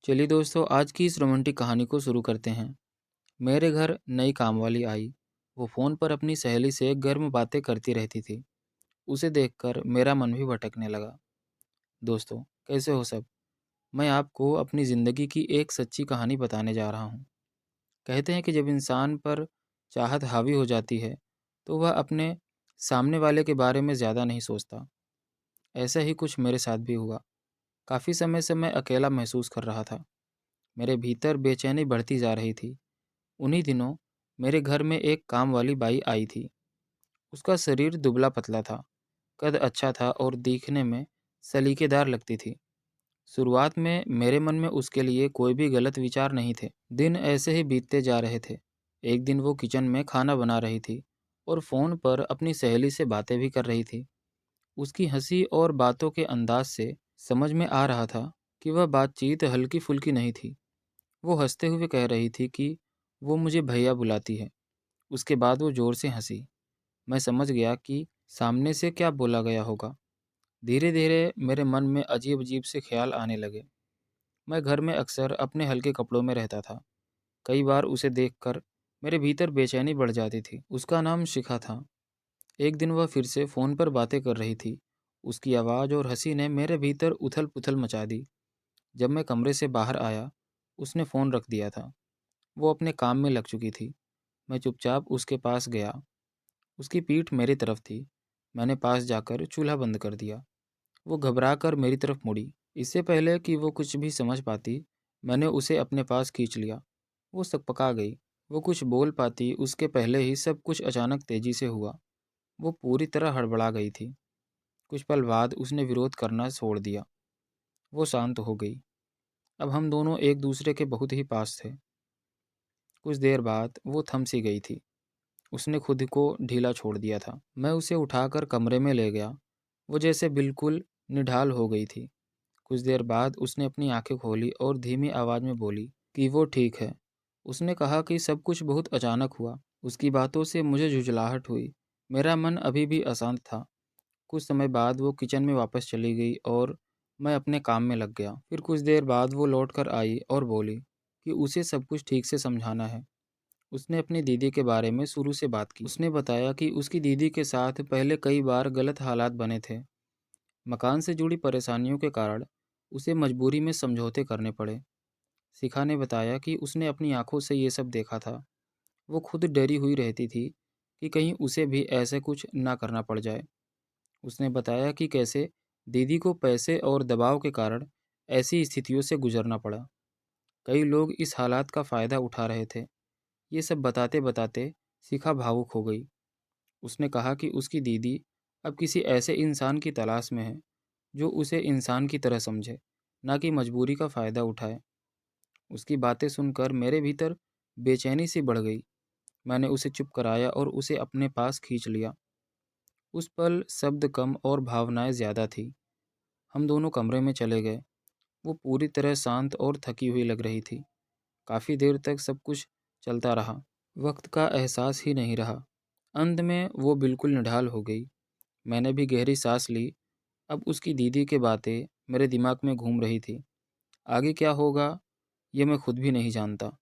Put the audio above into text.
चलिए दोस्तों, आज की इस रोमांटिक कहानी को शुरू करते हैं। मेरे घर नई कामवाली आई। वो फ़ोन पर अपनी सहेली से गर्म बातें करती रहती थी। उसे देखकर मेरा मन भी भटकने लगा। दोस्तों, कैसे हो सब? मैं आपको अपनी ज़िंदगी की एक सच्ची कहानी बताने जा रहा हूँ। कहते हैं कि जब इंसान पर चाहत हावी हो जाती है, तो वह अपने सामने वाले के बारे में ज़्यादा नहीं सोचता। ऐसा ही कुछ मेरे साथ भी हुआ। काफ़ी समय से मैं अकेला महसूस कर रहा था। मेरे भीतर बेचैनी बढ़ती जा रही थी। उन्हीं दिनों मेरे घर में एक काम वाली बाई आई थी। उसका शरीर दुबला-पतला था, कद अच्छा था और दिखने में सलीकेदार लगती थी। शुरुआत में मेरे मन में उसके लिए कोई भी गलत विचार नहीं थे। दिन ऐसे ही बीतते जा रहे थे। एक दिन वो किचन में खाना बना रही थी और फ़ोन पर अपनी सहेली से बातें भी कर रही थी। उसकी हंसी और बातों के अंदाज से समझ में आ रहा था कि वह बातचीत हल्की-फुल्की नहीं थी। वो हंसते हुए कह रही थी कि वो मुझे भैया बुलाती है। उसके बाद वो ज़ोर से हंसी। मैं समझ गया कि सामने से क्या बोला गया होगा। धीरे-धीरे मेरे मन में अजीब-अजीब से ख्याल आने लगे। मैं घर में अक्सर अपने हल्के कपड़ों में रहता था। कई बार उसे देखकर मेरे भीतर बेचैनी बढ़ जाती थी। उसका नाम शिखा था। एक दिन वह फिर से फ़ोन पर बातें कर रही थी। उसकी आवाज़ और हंसी ने मेरे भीतर उथल-पुथल मचा दी। जब मैं कमरे से बाहर आया, उसने फ़ोन रख दिया था। वो अपने काम में लग चुकी थी। मैं चुपचाप उसके पास गया। उसकी पीठ मेरी तरफ थी। मैंने पास जाकर चूल्हा बंद कर दिया। वो घबराकर मेरी तरफ मुड़ी। इससे पहले कि वो कुछ भी समझ पाती, मैंने उसे अपने पास खींच लिया। वो सकपका गई। वो कुछ बोल पाती उसके पहले ही सब कुछ अचानक तेजी से हुआ। वो पूरी तरह हड़बड़ा गई थी। कुछ पल बाद उसने विरोध करना छोड़ दिया। वो शांत हो गई। अब हम दोनों एक दूसरे के बहुत ही पास थे। कुछ देर बाद वो थम सी गई थी। उसने खुद को ढीला छोड़ दिया था। मैं उसे उठाकर कमरे में ले गया। वो जैसे बिल्कुल निढाल हो गई थी। कुछ देर बाद उसने अपनी आंखें खोली और धीमी आवाज़ में बोली कि वो ठीक है। उसने कहा कि सब कुछ बहुत अचानक हुआ। उसकी बातों से मुझे झुंझलाहट हुई। मेरा मन अभी भी अशांत था। कुछ समय बाद वो किचन में वापस चली गई और मैं अपने काम में लग गया। फिर कुछ देर बाद वो लौट कर आई और बोली कि उसे सब कुछ ठीक से समझाना है। उसने अपनी दीदी के बारे में शुरू से बात की। उसने बताया कि उसकी दीदी के साथ पहले कई बार गलत हालात बने थे। मकान से जुड़ी परेशानियों के कारण उसे मजबूरी में समझौते करने पड़े। शिखा ने बताया कि उसने अपनी आंखों से ये सब देखा था। वो खुद डरी हुई रहती थी कि कहीं उसे भी ऐसे कुछ ना करना पड़ जाए। उसने बताया कि कैसे दीदी को पैसे और दबाव के कारण ऐसी स्थितियों से गुजरना पड़ा। कई लोग इस हालात का फ़ायदा उठा रहे थे। ये सब बताते बताते शिखा भावुक हो गई। उसने कहा कि उसकी दीदी अब किसी ऐसे इंसान की तलाश में है जो उसे इंसान की तरह समझे, ना कि मजबूरी का फ़ायदा उठाए। उसकी बातें सुनकर मेरे भीतर बेचैनी सी बढ़ गई। मैंने उसे चुप कराया और उसे अपने पास खींच लिया। उस पल शब्द कम और भावनाएं ज़्यादा थी। हम दोनों कमरे में चले गए। वो पूरी तरह शांत और थकी हुई लग रही थी। काफ़ी देर तक सब कुछ चलता रहा। वक्त का एहसास ही नहीं रहा। अंत में वो बिल्कुल निढाल हो गई। मैंने भी गहरी सांस ली। अब उसकी दीदी की बातें मेरे दिमाग में घूम रही थी। आगे क्या होगा ये मैं खुद भी नहीं जानता।